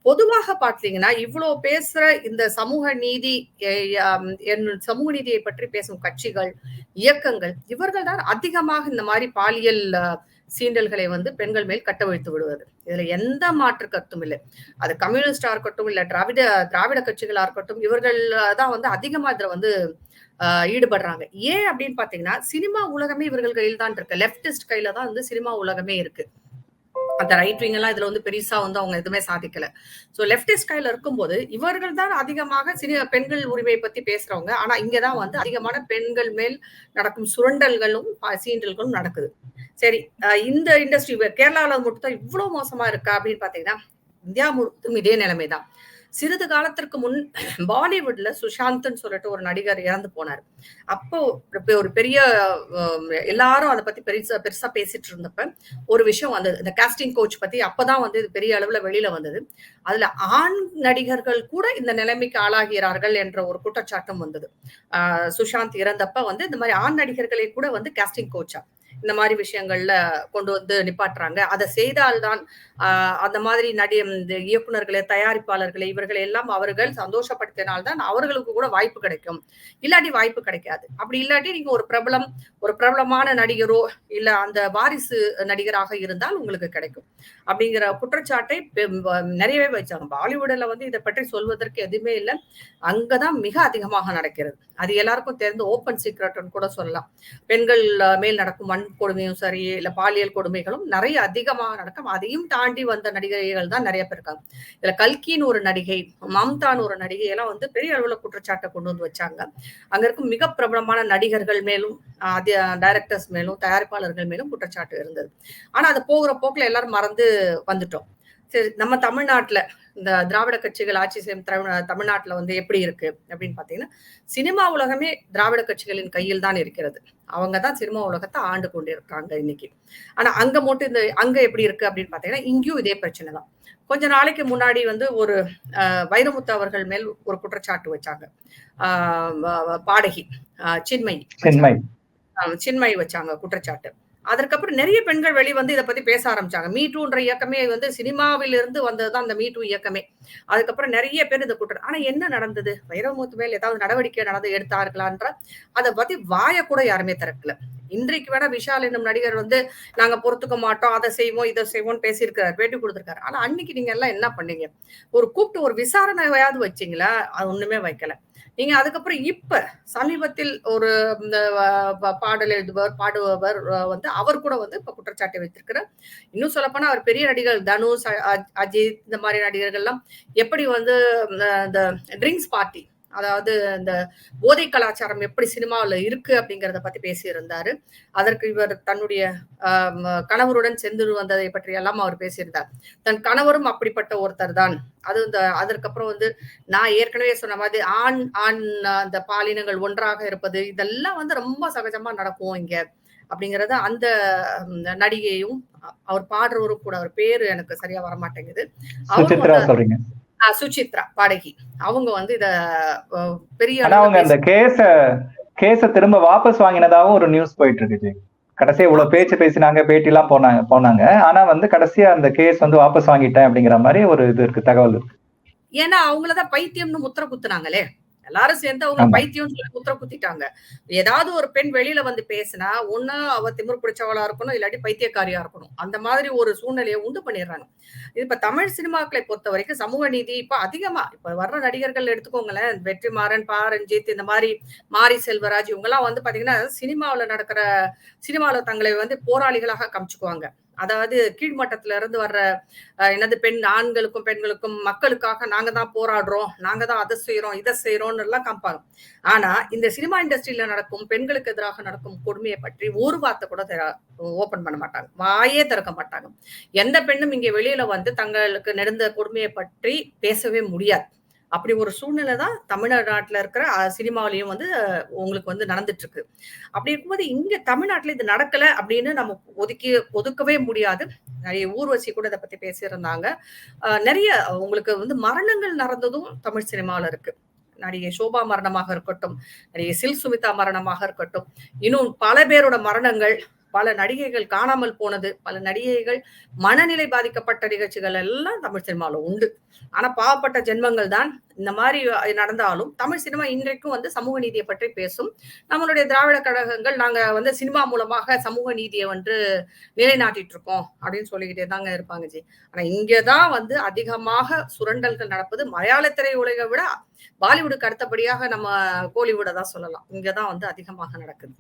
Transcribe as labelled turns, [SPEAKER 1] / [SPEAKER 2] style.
[SPEAKER 1] பொதுவாக பார்த்தீங்கன்னா, இவ்ளோ பேசுற இந்த சமூக நீதி சமூக நீதியை பற்றி பேசும் கட்சிகள், இயக்கங்கள் இவர்கள் தான் அதிகமாக இந்த மாரி பாலியல் சீண்டல்களை வந்து பெண்கள் மேல் கட்டவிழ்த்து விடுவது. இதுல எந்த மாற்று கருத்தும் இல்லை. அது கம்யூனிஸ்டா இருக்கட்டும், இல்ல திராவிட கட்சிகளா இருக்கட்டும், இவர்கள் தான் வந்து அதிகமா இதுல வந்து ஈடுபடுறாங்க. ஏன் அப்படின்னு பார்த்தீங்கன்னா, சினிமா உலகமே இவர்கள் கையில் தான் இருக்கு. லெஃப்டிஸ்ட் கையில தான் வந்து சினிமா உலகமே இருக்கு. அந்த ரைட் விங் எல்லாம் இதுல வந்து பெருசா வந்து அவங்க எதுவுமே சாதிக்கல. சோ லெப்டிஸ்ட் கையில இருக்கும்போது இவர்கள் தான் அதிகமாக பெண்கள் உரிமையை பத்தி பேசுறவங்க. ஆனா இங்கதான் வந்து அதிகமான பெண்கள் மேல் நடக்கும் சுரண்டல்களும் சீண்டல்களும் நடக்குது. சரி, இந்த இண்டஸ்ட்ரி கேரளால மட்டும் தான் இவ்வளவு மோசமா இருக்கா அப்படின்னு பாத்தீங்கன்னா, இந்தியா முழுவதும் இதே நிலைமைதான். சிறிது காலத்திற்கு முன் பாலிவுட்ல சுஷாந்த்ன்னு சொல்லிட்டு ஒரு நடிகர் இறந்து போனார். அப்போ ஒரு பெரிய எல்லாரும் அதை பத்தி பெருசா பேசிட்டு இருந்தப்ப ஒரு விஷயம் வந்தது. இந்த காஸ்டிங் கோச் பத்தி அப்பதான் வந்து இது பெரிய அளவுல வெளியில வந்தது. அதுல ஆண் நடிகர்கள் கூட இந்த நிலைமைக்கு ஆளாகிறார்கள் என்ற ஒரு குற்றச்சாட்டும் வந்தது. சுஷாந்த் இறந்தப்ப வந்து இந்த மாதிரி ஆண் நடிகர்களை கூட வந்து காஸ்டிங் கோச்சா இந்த மாதிரி விஷயங்கள்ல கொண்டு வந்து நிப்பாட்டுறாங்க. அதை செய்தால்தான் அந்த மாதிரி இந்த இயக்குநர்களை, தயாரிப்பாளர்களை இவர்களை எல்லாம் அவர்கள் சந்தோஷப்படுத்தினால்தான் அவர்களுக்கு கூட வாய்ப்பு கிடைக்கும். இல்லாட்டி வாய்ப்பு கிடைக்காது. அப்படி இல்லாட்டி நீங்க ஒரு பிரபலமான நடிகரோ இல்ல அந்த வாரிசு நடிகராக இருந்தால் உங்களுக்கு கிடைக்கும் அப்படிங்கிற குற்றச்சாட்டை நிறையவே வச்சாங்க. பாலிவுட்ல வந்து இதை பற்றி சொல்வதற்கு எதுவுமே இல்லை. அங்கதான் மிக அதிகமாக நடக்கிறது. அது எல்லாருக்கும் தெரிந்த ஓப்பன் சீக்ரெட்னு கூட சொல்லலாம். பெண்கள் மேல் நடக்கும் வன்கொடுமையும் சரி, இல்ல பாலியல் கொடுமைகளும் நிறைய அதிகமாக நடக்கும். அதையும் தாண்டி வந்த நடிகைகள் தான் நிறைய பேர் இருக்காங்க. இதுல கல்கின்னு ஒரு நடிகை, மம்தான்னு ஒரு நடிகை எல்லாம் வந்து பெரிய அளவுல குற்றச்சாட்டை கொண்டு வந்து வச்சாங்க. அங்க இருக்கும் மிக பிரபலமான நடிகர்கள் மேலும், டைரக்டர்ஸ் மேலும், தயாரிப்பாளர்கள் மேலும் குற்றச்சாட்டு இருந்தது. ஆனா அது போகிற போக்குல எல்லாரும் மறந்து வந்துட்டோம். சரி, நம்ம தமிழ்நாட்டுல இந்த திராவிட கட்சிகள் ஆட்சி செய்யும் தமிழ்நாட்டுல வந்து எப்படி இருக்கு அப்படின்னு பாத்தீங்கன்னா, சினிமா உலகமே திராவிட கட்சிகளின் கையில் தான் இருக்கிறது. அவங்கதான் சினிமா உலகத்தை ஆண்டு கொண்டிருக்காங்க இன்னைக்கு. ஆனா அங்க மட்டும் அங்க எப்படி இருக்கு அப்படின்னு பாத்தீங்கன்னா, இங்கேயும் இதே பிரச்சனை தான். கொஞ்ச நாளைக்கு முன்னாடி வந்து ஒரு வைரமுத்து அவர்கள் மேல் ஒரு குற்றச்சாட்டு வச்சாங்க. பாடகி சின்மை வச்சாங்க குற்றச்சாட்டு. அதற்கப்புறம் நிறைய பெண்கள் வெளிவந்து இதை பத்தி பேச ஆரம்பிச்சாங்க. மீட்டூன்ற இயக்கமே வந்து சினிமாவில் இருந்து வந்ததுதான் அந்த மீட்டூ இயக்கமே. அதுக்கப்புறம் நிறைய பேர் இந்த ஆனா என்ன நடந்தது? வைரமுத்து மேல் ஏதாவது நடவடிக்கை எடுத்தார்களான்ற அதை பத்தி வாய கூட யாருமே திறக்கல. இன்றைக்கு வேணா விஷால் என்னும் நடிகர் வந்து நாங்க பொறுத்துக்க மாட்டோம், அதை செய்வோம் இதை செய்வோம்னு பேசியிருக்காரு, பேட்டி கொடுத்திருக்காரு. ஆனா அன்னைக்கு நீங்க எல்லாம் என்ன பண்ணீங்க? கூப்பிட்டு ஒரு விசாரணையாவது வச்சீங்களா? அது ஒண்ணுமே வைக்கல. நீங்க அதுக்கப்புறம் இப்ப சமீபத்தில் ஒரு இந்த பாடல் எழுதுபவர், பாடுபவர் வந்து அவர் கூட வந்து இப்ப குற்றச்சாட்டை வைத்திருக்கிறார். இன்னும் சொல்ல போனா அவர் பெரிய நடிகர் தனுஷ், அஜித் இந்த மாதிரி நடிகர்கள் எல்லாம் எப்படி வந்து இந்த ட்ரிங்க்ஸ் பார்ட்டி, அதாவது இந்த போதை கலாச்சாரம் எப்படி சினிமாவில் இருக்கு அப்படிங்கிறத பத்தி பேசியிருந்தாரு. அதற்கு இவர் தன்னுடைய கணவருடன் சென்று வந்ததை பற்றி எல்லாம் அவர் பேசியிருந்தார். தன் கணவரும் அப்படிப்பட்ட ஒருத்தர் தான். அது அதற்கப்புறம் வந்து நான் ஏற்கனவே சொன்ன மாதிரி ஆண் அந்த பாலினங்கள் ஒன்றாக இருப்பது இதெல்லாம் வந்து ரொம்ப சகஜமா நடக்கும் இங்க அப்படிங்கறது அந்த நடிகையும் அவர் பாடுறவரும் கூட, அவர் பேரு எனக்கு சரியா வரமாட்டேங்குது, சுசித்ரா பாடகி, அவங்க வந்து இத பெரிய
[SPEAKER 2] அந்த கேஸ திரும்ப வாபஸ் வாங்கினதாவும் ஒரு நியூஸ் போயிட்டு இருக்கு. கடைசியா இவ்வளவு பேச்சு பேசினாங்க, பேட்டி எல்லாம் போனாங்க. ஆனா வந்து கடைசியா அந்த கேஸ் வந்து வாபஸ் வாங்கிட்டேன் அப்படிங்கிற மாதிரி ஒரு இது இருக்கு, தகவல் இருக்கு.
[SPEAKER 1] ஏன்னா அவங்களதான் பைத்தியம்னு முத்திர குத்துனாங்களே, எல்லாரும் சேர்ந்து அவங்க பைத்தியம் முத்திர குத்திட்டாங்க. ஏதாவது ஒரு பெண் வெளியில வந்து பேசினா ஒண்ணு அவ திமிர் பிடிச்சவளா இருக்கணும், இல்லாட்டி பைத்தியக்காரியா இருக்கணும். அந்த மாதிரி ஒரு சூழ்நிலையை உண்டு பண்ணிடுறாங்க. இப்ப தமிழ் சினிமாக்களை பொறுத்த வரைக்கும் சமூக நீதி இப்ப அதிகமா இப்ப வர்ற நடிகர்கள் எடுத்துக்கோங்களேன், வெற்றிமாறன், பா ரஞ்சித், இந்த மாதிரி மாரி செல்வராஜ், இவங்க எல்லாம் வந்து பாத்தீங்கன்னா சினிமாவில தங்களை வந்து போராளிகளாக காமிச்சுக்குவாங்க. அதாவது கீழ்மட்டத்துல இருந்து வர்ற பெண் ஆண்களுக்கும் பெண்களுக்கும் மக்களுக்காக நாங்க தான் போராடுறோம், நாங்க தான் அதை செய்யறோம் இதை செய்யறோம்னு எல்லாம் காமிப்பாங்க. ஆனா இந்த சினிமா இண்டஸ்ட்ரியில நடக்கும் பெண்களுக்கு எதிராக நடக்கும் கொடுமையை பற்றி ஒரு வார்த்தை கூட ஓபன் பண்ண மாட்டாங்க, வாயே திறக்க மாட்டாங்க. எந்த பெண்ணும் இங்க வெளியில வந்து தங்களுக்கு நடந்த கொடுமையை பற்றி பேசவே முடியாது. அப்படி ஒரு சூழ்நிலை தான் தமிழ்நாட்டுல இருக்கிற சினிமாவிலையும் வந்து உங்களுக்கு வந்து நடந்துட்டு இருக்கு. அப்படி இருக்கும்போது இங்க தமிழ்நாட்டுல இது நடக்கல அப்படின்னு நம்ம ஒதுக்கவே முடியாது. நிறைய ஊர்வசி கூட இதை பத்தி பேசியிருந்தாங்க. நிறைய உங்களுக்கு வந்து மரணங்கள் நடந்ததும் தமிழ் சினிமாவில இருக்கு. நடிகை சோபா மரணமாக இருக்கட்டும், நடிகை சில் சுமிதா மரணமாக இருக்கட்டும், இன்னும் பல பேரோட மரணங்கள் பல நடிகைகள் காணாமல் போனது, பல நடிகைகள் மனநிலை பாதிக்கப்பட்ட நிகழ்ச்சிகள் எல்லாம் தமிழ் சினிமால உண்டு. ஆனா பாவப்பட்ட ஜென்மங்கள் தான் இந்த மாதிரி நடந்தாலும் தமிழ் சினிமா இன்றைக்கும் வந்து சமூக நீதியை பற்றி பேசும். நம்மளுடைய திராவிட கழகங்கள் நாங்க வந்து சினிமா மூலமாக சமூக நீதியை வந்து நிலைநாட்டிட்டு இருக்கோம் அப்படின்னு சொல்லிக்கிட்டே தாங்க இருப்பாங்க ஜி. ஆனா இங்கதான் வந்து அதிகமாக சுரண்டல்கள் நடப்பது மலையாள திரையுலகை விட பாலிவுட்டுக்கு அடுத்தபடியாக நம்ம கோலிவுட தான் சொல்லலாம். இங்கதான் வந்து அதிகமாக நடக்குது.